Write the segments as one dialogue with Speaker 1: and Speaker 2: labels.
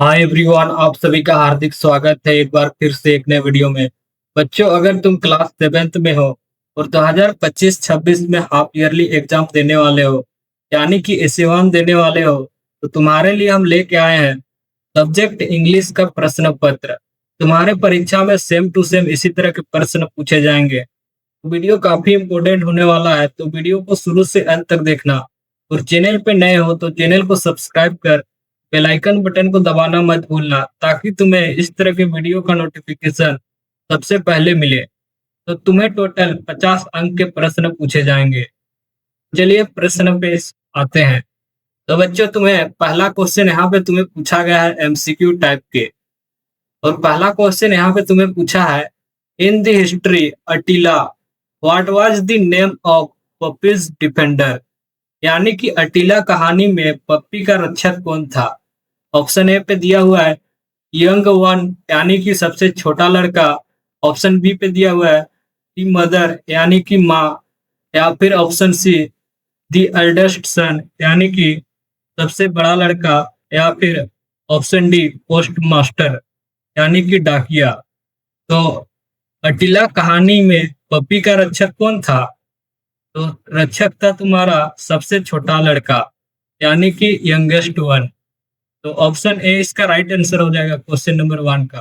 Speaker 1: Hi everyone, आप सभी का हार्दिक स्वागत है एक बार फिर से एक नए वीडियो में। बच्चों, अगर तुम क्लास 7th में हो और 2025-26 में हाफ ईयरली एग्जाम देने वाले हो, यानी कि एस1 देने वाले हो, तो तुम्हारे लिए हम लेके आए हैं सब्जेक्ट इंग्लिश का प्रश्न पत्र। तुम्हारे परीक्षा में सेम टू सेम इसी तरह के प्रश्न पूछे जाएंगे। वीडियो काफी इम्पोर्टेंट होने वाला है, तो वीडियो को शुरू से अंत तक देखना। और चैनल पे नए हो तो चैनल को सब्सक्राइब कर बेल आइकन बटन को दबाना मत भूलना, ताकि तुम्हें इस तरह के वीडियो का नोटिफिकेशन सबसे पहले मिले। तो तुम्हें टोटल 50 अंक के प्रश्न पूछे जाएंगे। चलिए प्रश्न पे आते हैं। तो बच्चों, तुम्हें पहला क्वेश्चन यहाँ पे तुम्हें पूछा गया है एमसीक्यू टाइप के। और पहला क्वेश्चन यहाँ पे तुम्हें पूछा है, in the history Attila what was the name of puppy's defender. यानी कि अटीला कहानी में पप्पी का रक्षक कौन था। ऑप्शन ए पे दिया हुआ है यंग वन, यानी कि सबसे छोटा लड़का। ऑप्शन बी पे दिया हुआ है दी मदर, यानी कि माँ। या फिर ऑप्शन सी दी एल्डेस्ट सन, यानी कि सबसे बड़ा लड़का। या फिर ऑप्शन डी पोस्ट मास्टर, यानी कि डाकिया। तो अटीला कहानी में पप्पी का रक्षक कौन था? तो रक्षक था तुम्हारा सबसे छोटा लड़का, यानी कि यंगेस्ट वन। तो ऑप्शन ए इसका राइट आंसर हो जाएगा क्वेश्चन नंबर 1 का।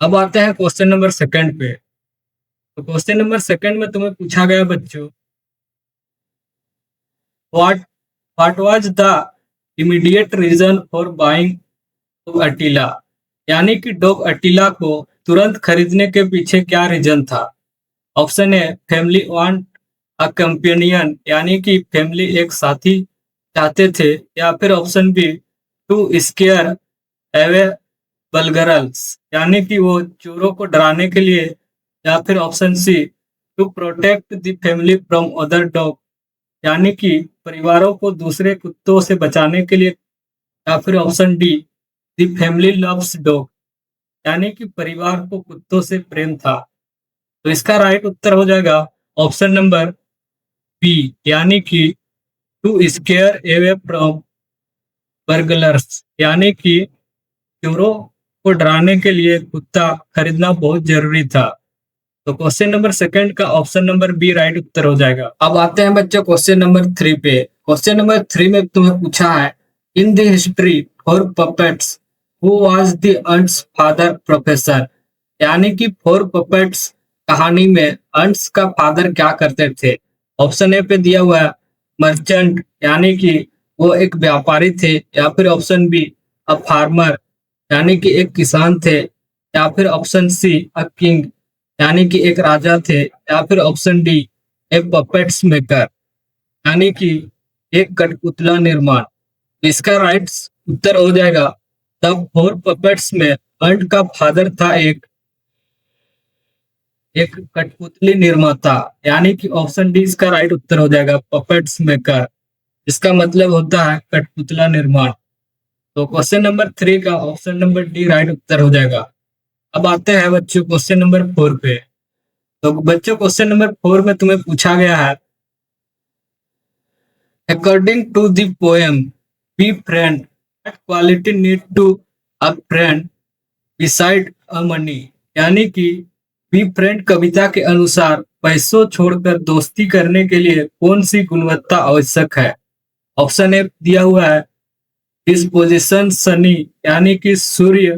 Speaker 1: अब आते हैं क्वेश्चन नंबर 2 पे। तो क्वेश्चन नंबर 2 में तुम्हें पूछा गया बच्चों, what what was the immediate reason for buying Attila. यानी कि डॉग अटीला को तुरंत खरीदने के पीछे क्या रीजन था। Option A family want a companion, यानी कि फैमिली एक साथी चाहते थे। या फिर option B to scare away burglars, यानी कि वो चोरों को डराने के लिए। या फिर option C to protect the family from other dog, यानी कि परिवारों को दूसरे कुत्तों से बचाने के लिए। या फिर option D the family loves dog, यानी कि परिवार को कुत्तों से प्रेम था। तो इसका राइट उत्तर हो जाएगा ऑप्शन नंबर बी, यानी कि to scare away from burglars, यानी कि चोरों को डराने के लिए कुत्ता खरीदना बहुत जरूरी था। तो क्वेश्चन नंबर 2 का ऑप्शन नंबर बी राइट उत्तर हो जाएगा। अब आते हैं बच्चों क्वेश्चन नंबर 3 पे। क्वेश्चन नंबर 3 में तुम्हें पूछा है, in the history four puppets who was the aunt's father professor. यानी कि फॉर पपेट्स कहानी में अंट्स का फादर क्या करते थे। ऑप्शन ए पे दिया हुआ है मर्चेंट, यानी कि वो एक व्यापारी थे। या फिर ऑप्शन बी अ फार्मर, यानी कि एक किसान थे। या फिर ऑप्शन सी अ किंग, यानी कि एक राजा थे। या फिर option D A puppets maker, यानी कि एक कठपुतला निर्माण। इसका राइट उत्तर हो जाएगा तब फोर पपेट्स में अंट का फादर था एक कठपुतली निर्माता, यानी कि ऑप्शन डी इसका राइट उत्तर हो जाएगा पपेट्स मेकर। इसका मतलब होता है कठपुतला निर्माण। तो क्वेश्चन नंबर 3 का ऑप्शन नंबर डी राइट उत्तर हो जाएगा। अब आते हैं बच्चों क्वेश्चन नंबर 4 पे। तो बच्चों क्वेश्चन नंबर 4 में तुम्हें पूछा गया है, according to the poem B friend what quality need to a friend beside a money. यानी कि बी फ्रेंड कविता के अनुसार पैसों छोड़कर दोस्ती करने के लिए कौन सी गुणवत्ता आवश्यक है। ऑप्शन ए दिया हुआ है डिस्पोजिशन सनी, यानी कि सूर्य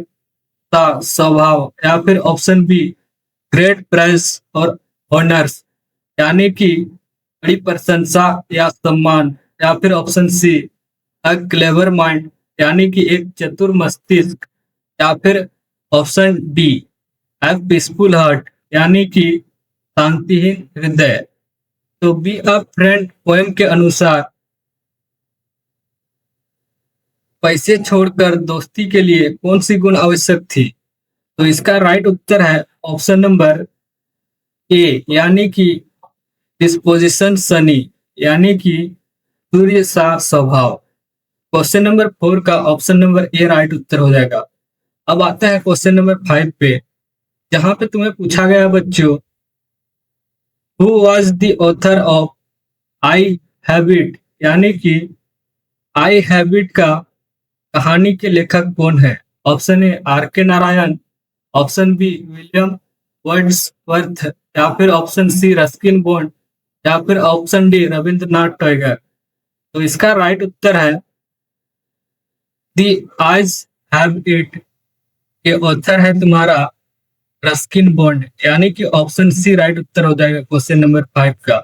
Speaker 1: का स्वभाव। या फिर ऑप्शन बी ग्रेट प्राइज और ऑनर्स, यानी कि बड़ी प्रशंसा या सम्मान। या फिर option C a clever mind, यानी कि एक चतुर मस्तिष्क। या फिर option D a peaceful heart, यानी कि शांतिहीन हृदय। तो बी अ फ्रेंड पोएम के अनुसार पैसे छोड़कर दोस्ती के लिए कौन सी गुण आवश्यक थी। तो इसका राइट उत्तर है ऑप्शन नंबर ए, यानी कि डिस्पोजिशन सनी, यानी कि सूर्य सा स्वभाव। क्वेश्चन नंबर 4 का ऑप्शन नंबर ए राइट उत्तर हो जाएगा। अब आता है क्वेश्चन नंबर 5 पे, जहां पे तुम्हें पूछा गया बच्चों, who was the author of I habit. यानी कि आई हैबिट का कहानी के लेखक कौन है? Option A R K Narayan, option B William Wordsworth, या फिर ऑप्शन सी रस्किन बॉन्ड, या फिर ऑप्शन डी रविंद्रनाथ टैगोर। तो इसका राइट उत्तर है दी आइज हैव इट। ये ऑथर है तुम्हारा रस्किन बॉन्ड, यानी कि ऑप्शन सी राइट उत्तर हो जाएगा क्वेश्चन नंबर 5 का।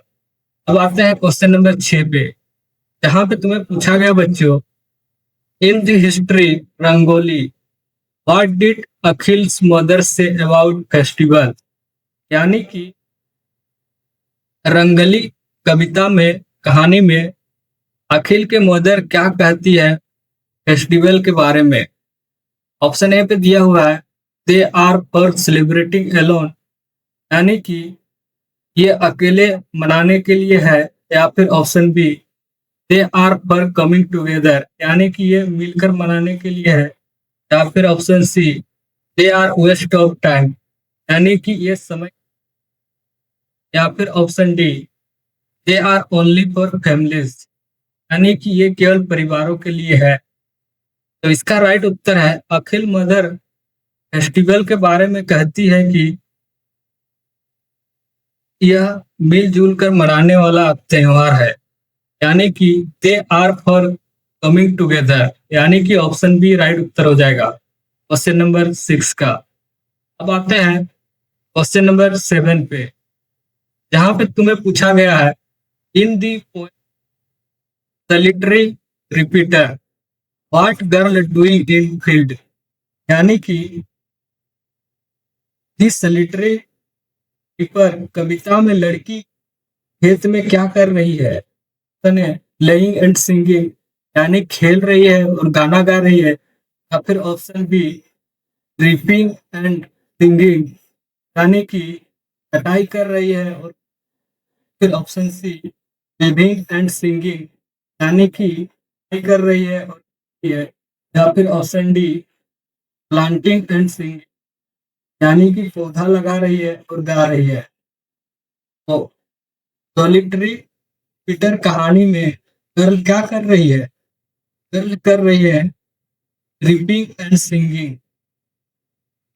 Speaker 1: अब आते हैं क्वेश्चन नंबर 6 पे, जहां पे तुम्हें पूछा गया बच्चों, in the history Rangoli what did Akhil's mother say about festival. यानी कि रंगली कविता में, कहानी में अखिल के मदर क्या कहती है फेस्टिवल के बारे में। ऑप्शन ए पे दिया हुआ है they are for celebrating alone, यानी कि ये अकेले मनाने के लिए है, या फिर option B they are for coming together, यानी कि ये मिलकर मनाने के लिए है, या फिर option C they are waste of time, यानी कि ये समय, या फिर option D they are only for families, यानी कि ये केवल परिवारों के लिए है। तो इसका राइट उत्तर है अखिल मदर फेस्टिवल के बारे में कहती है कि यह मिलजुल कर मनाने वाला त्योहार है, यानी कि they are for coming together, यानी कि ऑप्शन बी राइट उत्तर हो जाएगा क्वेश्चन नंबर 6 का। अब आते हैं क्वेश्चन नंबर 7 पे, जहां पे तुम्हें पूछा गया है in the solitary reaper what girl doing in field, यानी कि दी सलिटरी रिपर कविता में लड़की खेत में क्या कर रही है। प्लेइंग एंड सिंगिंग, यानी खेल रही है और गाना गा रही है, या फिर option B reaping and singing, यानी कि कटाई कर रही है, और फिर option C living and singing, यानी कि कटाई कर रही है और है, या फिर option D planting and singing, यानी कि पौधा लगा रही है और गा रही है। तो सॉलिटरी पीटर कहानी में गर्ल क्या कर रही है? गर्ल कर रही है रिपिंग एंड सिंगिंग,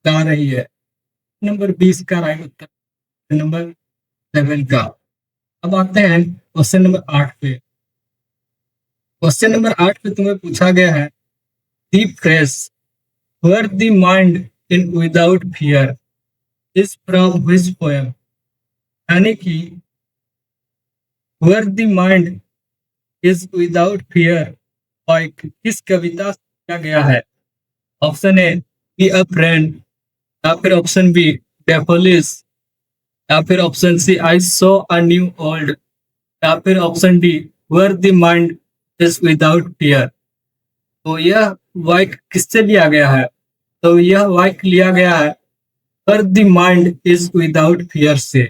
Speaker 1: गा रही है। नंबर 20 का राइट उत्तर नंबर 7 का। अब आते हैं क्वेश्चन नंबर 8 पे। क्वेश्चन नंबर 8 पे तुम्हें पूछा गया है the phrase where the mind in without fear is from which poem, यानी कि where the mind is without fear और किस कविता से किया गया है। Option A be a friend, या फिर ऑप्शन बी डेफोलिस, या फिर option C I saw a new old, या फिर option D where the mind is without fear. तो यह वाक्य किससे लिया गया है? तो यह वाक्य लिया गया है where the mind is without fear से,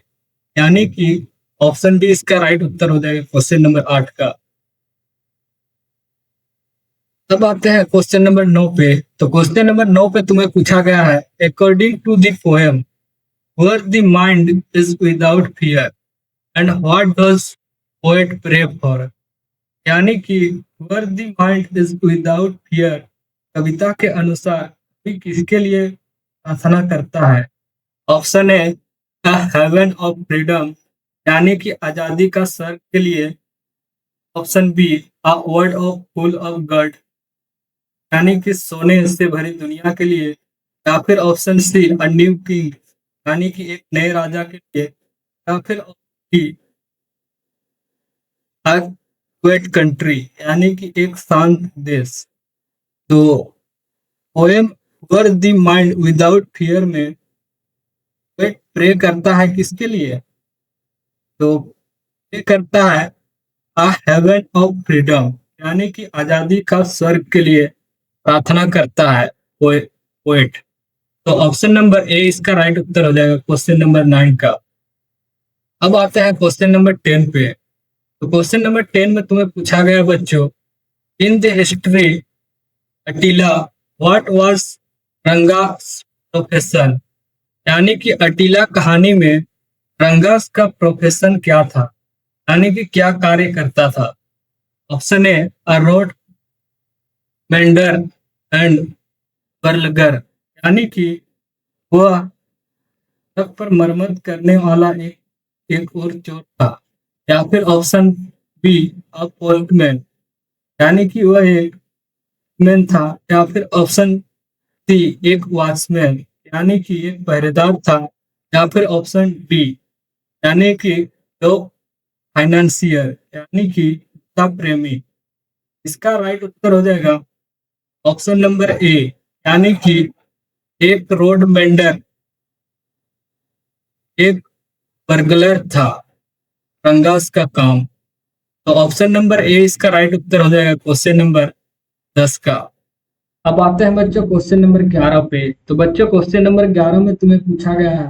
Speaker 1: यानी कि ऑप्शन डी इसका राइट उत्तर हो जाएगा क्वेश्चन नंबर 8 का। अब आते हैं क्वेश्चन नंबर 9 पे। तो क्वेश्चन नंबर 9 पे तुम्हें पूछा गया है according to the poem where the mind is without fear and what does poet pray for, यानी कि where the mind is without fear कविता के अनुसार भी किसके लिए प्रार्थना करता है। Option A a heaven of freedom, यानी कि आजादी का स्वर्ग के लिए। Option B a world of full of gold, यानी कि सोने से भरी दुनिया के लिए, या फिर option C a new king, यानी कि एक नए राजा के लिए, या फिर अ क्वेट कंट्री, यानी कि एक शांत देश। तो poem were the mind without fear में पोएट प्रे करता है किसके लिए? तो प्रे करता है अ हेवन ऑफ फ्रीडम, यानी कि आजादी का स्वर्ग के लिए प्रार्थना करता है पोएट। तो ऑप्शन नंबर ए इसका राइट उत्तर हो जाएगा क्वेश्चन नंबर 9 का। अब आते हैं क्वेश्चन नंबर 10 पे। तो क्वेश्चन नंबर 10 में तुम्हें पूछा गया बच्चों in the history Attila what was Ranga's profession, यानी कि अटीला कहानी में रंगास का प्रोफेशन क्या था, यानी कि क्या कार्य करता था। Option A road Mendhar and बर्लगर, यानी कि वह ट्रक पर मरम्मत करने वाला एक एक और चोर था। या फिर ऑप्शन बी, अ पोस्टमैन, यानी कि वह एक मैन था। या फिर ऑप्शन सी, एक वॉचमैन, यानी कि एक पहरेदार था। या फिर ऑप्शन डी, यानी कि दो फाइनेंसियर, यानी कि वित्त प्रेमी। इसका राइट उत्तर हो जाएगा ऑप्शन नंबर ए, यानी कि एक रोड मेंडर, एक बर्गलर था, रंगा उसका काम। तो ऑप्शन नंबर ए इसका राइट उत्तर हो जाएगा क्वेश्चन नंबर 10 का। अब आते हैं बच्चों क्वेश्चन नंबर 11 पे। तो बच्चों क्वेश्चन नंबर 11 में तुम्हें पूछा गया है,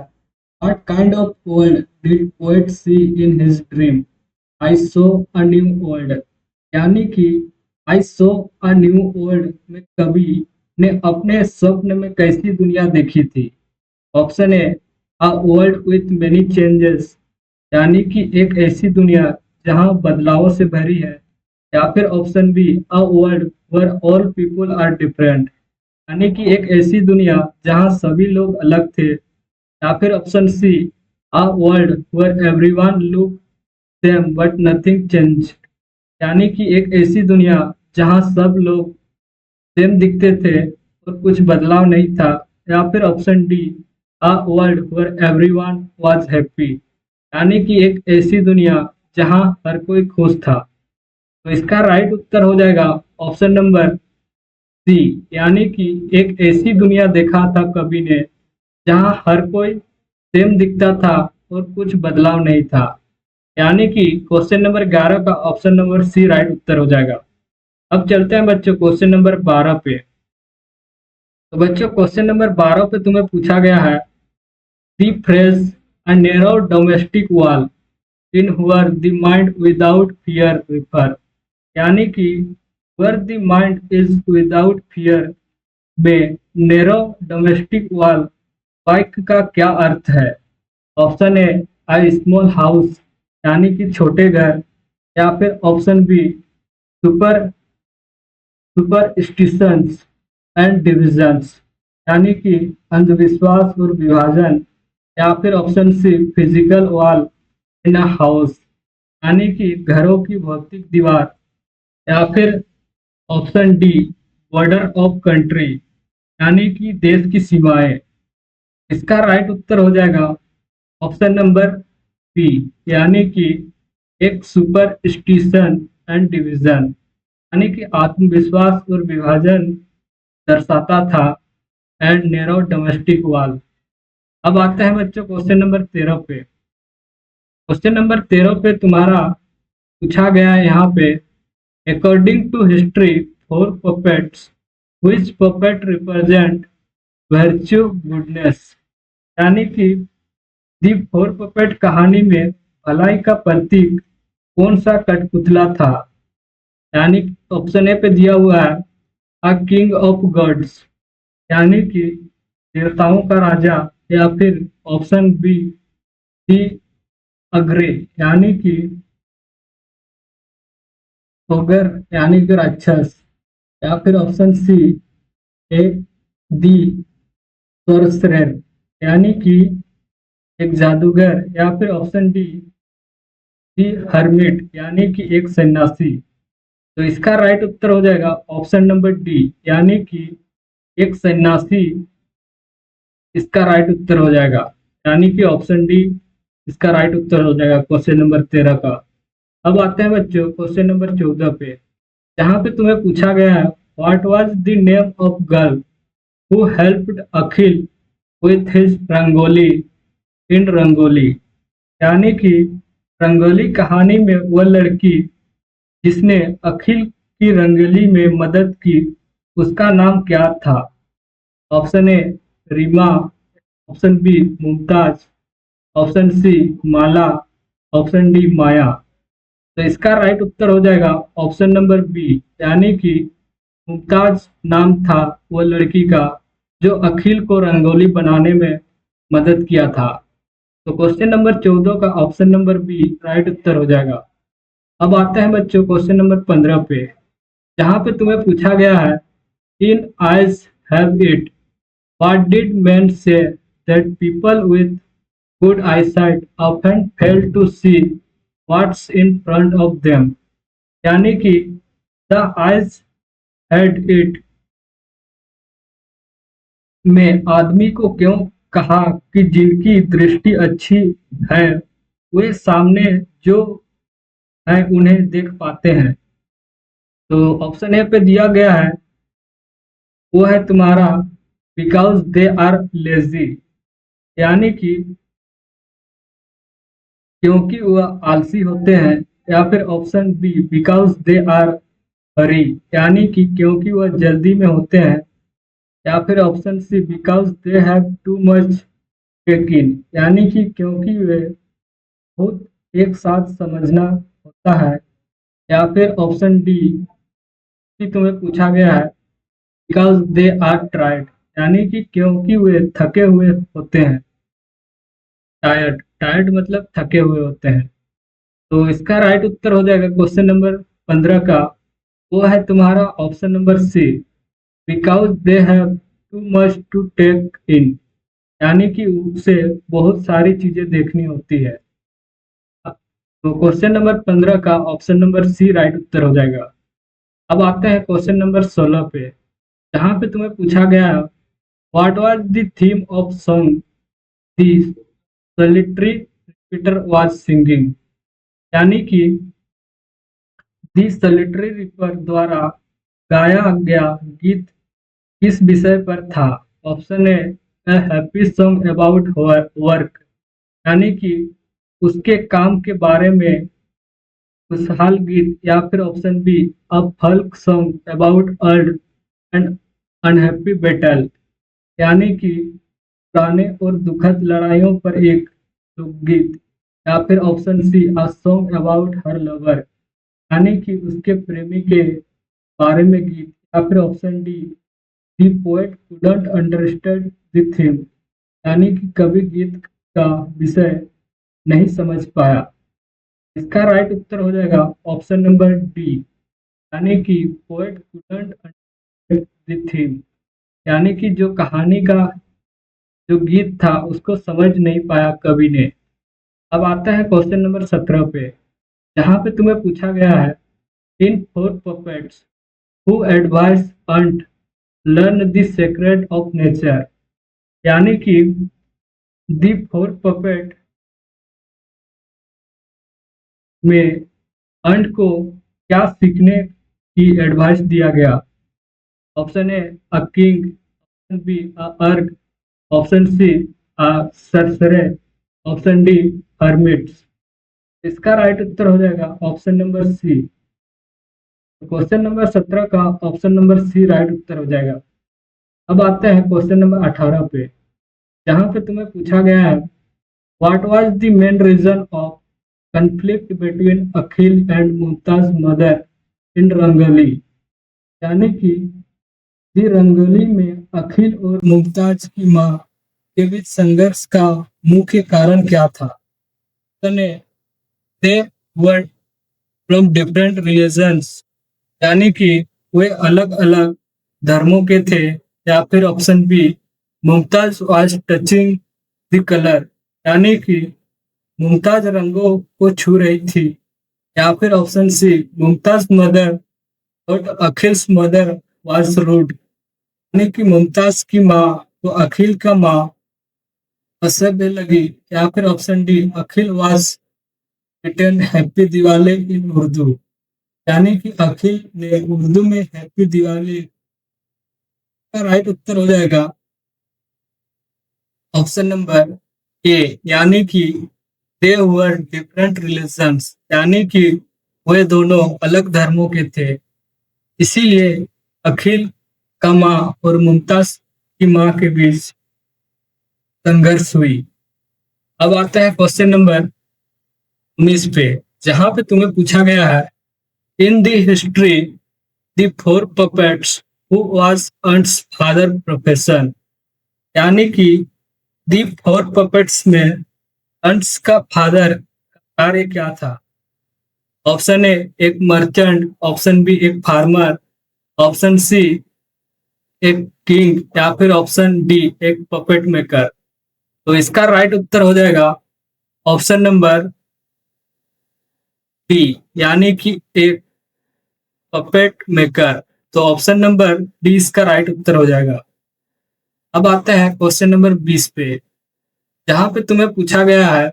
Speaker 1: what kind of world did poet see in his dream? I saw a new world, यानी कि आई सो अ न्यू वर्ल्ड में कवि ने अपने स्वप्न में कैसी दुनिया देखी थी? Option A, a world with many changes, यानी कि एक ऐसी दुनिया जहां बदलावों से भरी है। या फिर option B, a world where all people are different, यानी कि एक ऐसी दुनिया जहां सभी लोग अलग थे। या फिर option C, a world where everyone look same but nothing change, यानी कि एक ऐसी दुनिया जहां सब लोग सेम दिखते थे और कुछ बदलाव नहीं था। या फिर option D, a world where everyone was happy, यानी कि एक ऐसी दुनिया जहां हर कोई खुश था। तो इसका राइट उत्तर हो जाएगा ऑप्शन नंबर सी, यानी कि एक ऐसी दुनिया देखा था कवि ने जहां हर कोई सेम दिखता था और कुछ बदलाव नहीं था। यानी कि क्वेश्चन नंबर 11 का ऑप्शन नंबर सी राइट उत्तर हो जाएगा। अब चलते हैं बच्चों क्वेश्चन नंबर 12 पे। तो बच्चों क्वेश्चन नंबर 12 पे तुम्हें पूछा गया है, the phrase a narrow domestic wall in where the mind without fear refer, यानी कि where the mind is without fear में नैरो डोमेस्टिक वॉल वाक्य का क्या अर्थ है? Option A, a small house, यानी कि छोटे घर। या फिर option B, super superstitions and divisions, यानी कि अंधविश्वास और विभाजन। या फिर option C, physical wall in a house, यानी कि घरों की भौतिक दीवार। या फिर option D, border of country, यानी कि देश की सीमाएं। इसका राइट उत्तर हो जाएगा ऑप्शन नंबर बी, यानी कि एक सुपरस्टिशन एंड डिवीजन, यानी कि आत्मविश्वास और विभाजन दर्शाता था, एंड नैरो डोमेस्टिक वॉल। अब आते हैं बच्चों क्वेश्चन नंबर 13 पे। क्वेश्चन नंबर 13 पे तुम्हारा पूछा गया है यहाँ पे, according to history, four puppets, which puppet represent virtue goodness, यानी कि दी फोर पपेट कहानी में भलाई का प्रतीक कौन सा कठपुतला था? यानी ऑप्शन ए पे दिया हुआ है, अ किंग ऑफ गॉड्स, यानी कि देवताओं का राजा। या फिर ऑप्शन बी, दी अग्रे, यानी कि ओगर, यानी कि राक्षस। या फिर ऑप्शन सी, ए दी सोर्सरर, यानी कि एक जादूगर। या फिर ऑप्शन डी, दी हर्मिट, यानी कि एक सन्यासी। तो इसका राइट उत्तर हो जाएगा ऑप्शन नंबर डी, यानी कि एक सन्यासी इसका राइट उत्तर हो जाएगा। यानी कि ऑप्शन डी इसका राइट उत्तर हो जाएगा क्वेश्चन नंबर 13 का। अब आते हैं बच्चों क्वेश्चन नंबर 14 पे, जहाँ पे तुम्हें पूछा गया है, what was the name of girl who helped Akhil with his Rangoli in Rangoli, यानी कि रंगोली कहानी में वह लड़की जिसने अखिल की रंगोली में मदद की, उसका नाम क्या था? Option A, Reema. Option B, Mumtaz. Option C, Mala. Option D, Maya. तो इसका राइट उत्तर हो जाएगा ऑप्शन नंबर बी, यानी कि मुमताज नाम था वो लड़की का जो अखिल को रंगोली बनाने में मदद किया था। तो क्वेश्चन नंबर 14 का ऑप्शन नंबर बी राइट उत्तर हो जाएगा। अब आते हैं बच्चों क्वेश्चन नंबर 15 पे, जहाँ पे तुम्हें पूछा गया है, In eyes have it. What did men say that people with good eyesight often fail to see what's in front of them? यानी कि the eyes had it में आदमी को क्यों कहा कि जिनकी दृष्टि अच्छी है वे सामने जो है उन्हें देख पाते हैं। तो ऑप्शन ए पे दिया गया है वो है तुम्हारा बिकॉज दे आर लेजी, यानी कि क्योंकि वह आलसी होते हैं। या फिर option B because they are hurry, यानी कि क्योंकि वह जल्दी में होते हैं। या फिर option C because they have too much take in, यानी कि क्योंकि वे बहुत एक साथ समझना होता है। या फिर ऑप्शन डी कि तुम्हें पूछा गया है बिकॉज दे आर टायर्ड, यानी कि क्योंकि वे थके हुए होते हैं। टायर्ड टायर्ड मतलब थके हुए होते हैं। तो इसका राइट उत्तर हो जाएगा क्वेश्चन नंबर 15 का, वो है तुम्हारा option number C because they have too much to take in, यानी कि उसे बहुत सारी चीजें देखनी होती है। तो क्वेश्चन नंबर 15 का ऑप्शन नंबर सी राइट उत्तर हो जाएगा। अब आते हैं क्वेश्चन नंबर 16 पे, जहाँ पे तुम्हें पूछा गया है what was the theme of song the solitary repeater was singing, यानी कि दी सॉलिटरी रिपर द्वारा गाया गया गीत किस विषय पर था। Option A happy song about work, यानी कि उसके काम के बारे में खुशहाल गीत। या फिर option B a folk song about earned and unhappy battle, यानी कि पुराने और दुखद लड़ाइयों पर एक लोकगीत। या फिर option C a song about her lover, यानी कि उसके प्रेमी के बारे में गीत। या फिर option D the poet couldn't understand the theme, यानी कि कवि गीत का विषय नहीं समझ पाया। इसका राइट उत्तर हो जाएगा ऑप्शन नंबर डी, यानी कि poet couldn't understand the theme, यानी कि जो कहानी का जो गीत था उसको समझ नहीं पाया कवि ने। अब आता है क्वेश्चन नंबर 17 पे, जहाँ पे तुम्हें पूछा गया है in four puppets who advice ant learn the secret of nature, यानी कि दी फोर पपेट में अंट को क्या सीखने की एडवाइस दिया गया। Option A a king, option B a अर्ग, option C a sorcerer, option D hermits. इसका राइट उत्तर हो जाएगा option number C. Question number 17 का ऑप्शन नंबर सी राइट उत्तर हो जाएगा। अब आते हैं क्वेश्चन नंबर 18 पे, जहाँ पे तुम्हें पूछा गया है what was the main reason of conflict between Akhil and Mumtaz mother in Rangoli, यानी कि दी रंगोली में अखिल और मुमताज की मां के बीच संघर्ष का मुख्य कारण क्या था। तने दे वर फ्रॉम डिफरेंट रिलीजन्स, यानी कि वे अलग अलग धर्मों के थे। या फिर option B Mumtaz was touching the colour, यानी कि मुमताज रंगों को छू रही थी। या फिर ऑप्शन सी मुमताज मदर और अखिल्स मदर वाज रूड, यानी कि मुमताज की माँ तो अखिल का माँ असभ्य लगी। या फिर option D Akhil was written happy Diwali in Urdu, यानी कि अखिल ने उर्दू में हैप्पी दिवाली का राइट उत्तर हो जाएगा ऑप्शन नंबर ए, यानी कि दे वर डिफरेंट रिलीजन्स, यानी कि वे दोनों अलग धर्मों के थे, इसीलिए अखिल का माँ और मुमताज की माँ के बीच संघर्ष हुई। अब आता है क्वेश्चन नंबर 19 पे, जहां पे तुम्हें पूछा गया है in the history the four puppets who was ant's father profession, यानी कि दी फोर पपेट्स में अंट्स का फादर कार्य क्या था। ऑप्शन ए एक मर्चेंट, ऑप्शन बी एक फार्मर, ऑप्शन सी एक किंग, या फिर ऑप्शन डी एक पपेट मेकर। तो इसका राइट उत्तर हो जाएगा ऑप्शन नंबर डी, यानी कि एक पपेट मेकर। तो ऑप्शन नंबर डी इसका राइट उत्तर हो जाएगा। अब आते हैं क्वेश्चन नंबर 20 पे, जहां पे तुम्हें पूछा गया है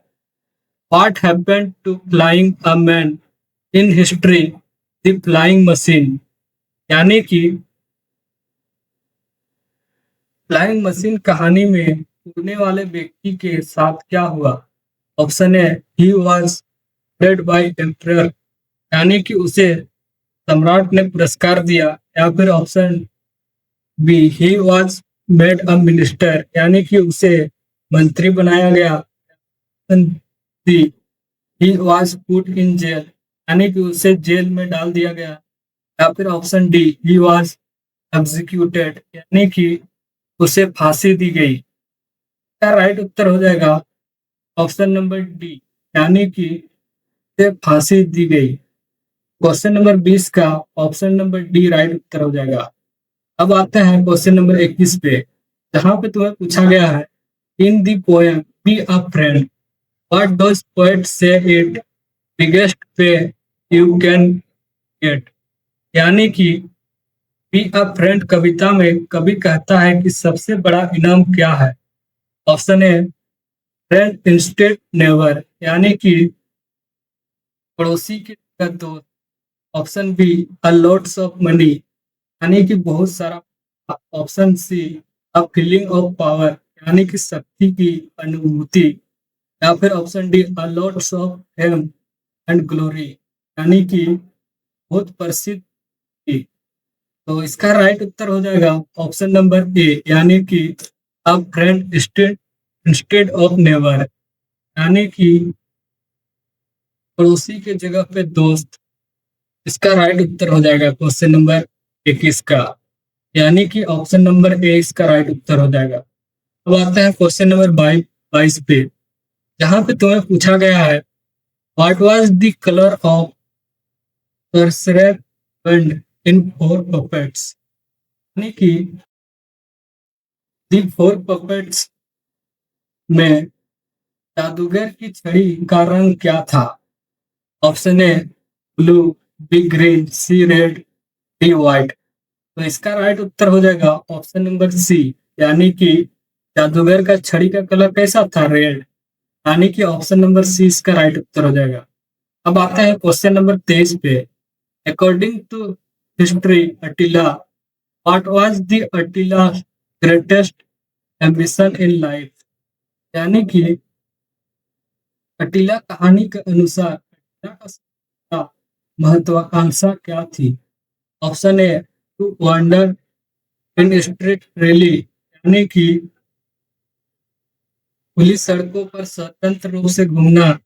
Speaker 1: what happened to flying a man in history, the flying machine. यानी कि फ्लाइंग मशीन कहानी में उड़ने वाले व्यक्ति के साथ क्या हुआ। Option A he was praised by emperor, यानी कि उसे सम्राट ने पुरस्कार दिया। या फिर option B he was made a minister, यानी कि उसे मंत्री बनाया गया। Option C he was put in jail, यानी कि उसे जेल में डाल दिया गया। या फिर option D he was executed, यानी कि उसे फांसी दी गई। इसका राइट उत्तर हो जाएगा ऑप्शन नंबर डी, यानी कि उसे फांसी दी गई। क्वेश्चन नंबर 20 का ऑप्शन नंबर डी राइट उत्तर हो जाएगा। अब आते हैं क्वेश्चन नंबर 21 पे, जहां पे तुम्हें पूछा गया है in the poem be a friend what does poet say it biggest pay you can get. यानी कि बी अ फ्रेंड कविता में कवि कहता है कि सबसे बड़ा इनाम क्या है। Option A friend instead neighbour, यानी कि पड़ोसी के जगह दोस्त। Option B a lots of money, यानी कि बहुत सारा। Option C a feeling of power, यानी कि शक्ति की अनुभूति। या फिर option D a lots of fame and glory, यानी कि बहुत प्रसिद्ध थी। तो इसका राइट उत्तर हो जाएगा ऑप्शन नंबर ए, यानी कि अ फ्रेंड इंस्टेड ऑफ नेवर, यानी कि पड़ोसी के जगह पे दोस्त। इसका राइट उत्तर हो जाएगा क्वेश्चन नंबर 21 का, यानी कि ऑप्शन नंबर ए इसका राइट उत्तर हो जाएगा। अब आते हैं क्वेश्चन नंबर 22 पे, जहां पे तुम्हें पूछा गया है what was the colour of sorcerer band in four puppets. यानी कि दी फोर पपेट्स में जादूगर की छड़ी का रंग क्या था। Option A blue, B green, C red, D white. तो इसका राइट उत्तर हो जाएगा ऑप्शन नंबर सी, यानी कि जादूगर का छड़ी का कलर कैसा था, रेड। यानी कि ऑप्शन नंबर सी इसका राइट उत्तर हो जाएगा। अब आते हैं क्वेश्चन नंबर 23 पे, according to history Attila what was the Attila greatest ambition in life. यानी कि अटिला कहानी के अनुसार अटिला का सबसे बड़ा महत्वाकांक्षा क्या थी। Option A to wander in street rally, यानी कि खुली सड़कों पर स्वतंत्र रूप से घूमना।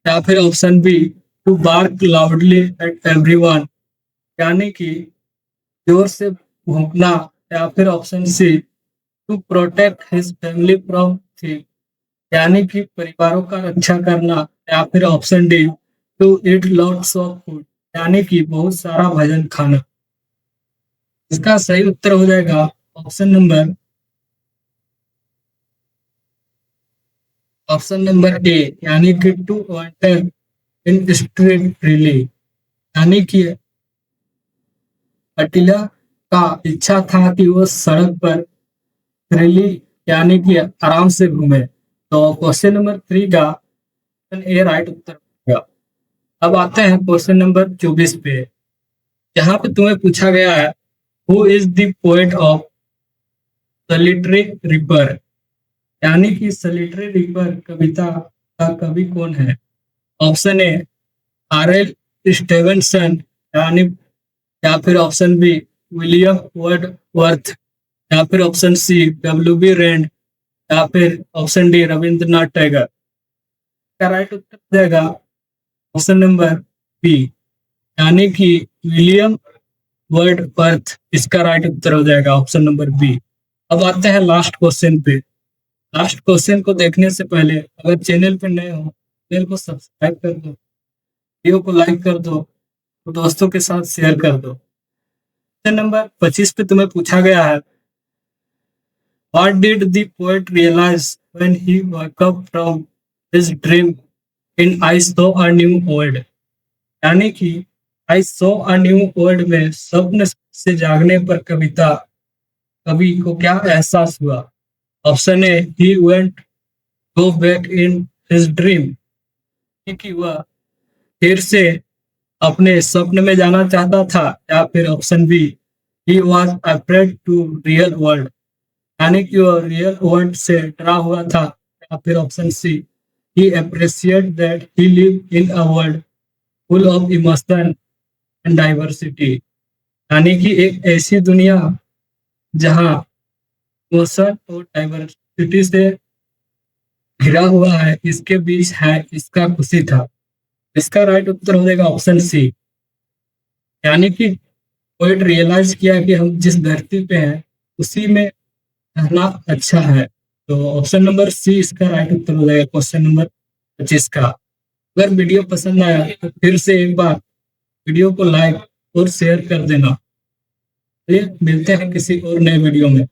Speaker 1: या फिर option B to bark loudly at everyone, यानी कि जोर से भौंकना। या फिर option C to protect his family from thief, यानी कि परिवारों का रक्षा करना। या फिर option D to eat lots of food, यानी कि बहुत सारा भोजन खाना। इसका सही उत्तर हो जाएगा ऑप्शन नंबर ए, यानी कि to wanted in street rally. यानी कि अटिला का इच्छा था कि वो सड़क पर रैली, यानी कि आराम से घूमे। तो क्वेश्चन नंबर 3 का ऑप्शन ए राइट उत्तर होगा। अब आते हैं क्वेश्चन नंबर 24 पे, जहां पे तुम्हें पूछा गया है who is the poet of solitary reaper. यानी कि सॉलिटरी रिपर कविता का कवि कौन है। Option A R L Stevenson, यानी। या फिर ऑप्शन बी विलियम वर्ड्सवर्थ। या फिर ऑप्शन सी डब्ल्यू बी रेंड। या फिर ऑप्शन डी रविंद्रनाथ टैगोर। का राइट उत्तर हो जाएगा ऑप्शन नंबर बी, यानी कि विलियम वर्ड्सवर्थ। इसका राइट उत्तर हो जाएगा ऑप्शन नंबर बी। अब आते हैं लास्ट क्वेश्चन पे। लास्ट क्वेश्चन को देखने से पहले अगर चैनल पे नए हो, चैनल को सब्सक्राइब कर दो, वीडियो को लाइक कर दो, तो दोस्तों के साथ शेयर कर दो। क्वेश्चन नंबर 25 पे तुम्हें पूछा गया है, What did the poet realize when he woke up from his dream in I saw a new world? यानी कि I saw a new world में स्वप्न से जागने पर कवि को क्या एहसास हुआ? Option A, he went go back in his dream, क्योंकि वह फिर से अपने स्वप्न में जाना चाहता था, या फिर option B, he was afraid to real world, यानी कि वो रियल वर्ल्ड से डरा हुआ था, या फिर option C, he appreciated that he lived in a world full of emotion and diversity, यानी कि एक ऐसी दुनिया जहां इमोशन और डाइवर्सिटी से घिरा हुआ है, इसके बीच है इसका खुशी था। इसका राइट उत्तर हो जाएगा ऑप्शन सी, यानी कि पोएट रियलाइज किया कि हम जिस धरती पे हैं उसी में रहना अच्छा है। तो ऑप्शन नंबर सी इसका राइट उत्तर हो जाएगा क्वेश्चन नंबर 25 का। अगर वीडियो पसंद आया तो फिर से एक बार वीडियो को लाइक और शेयर कर देना। चलिए मिलते हैं किसी और नए वीडियो में।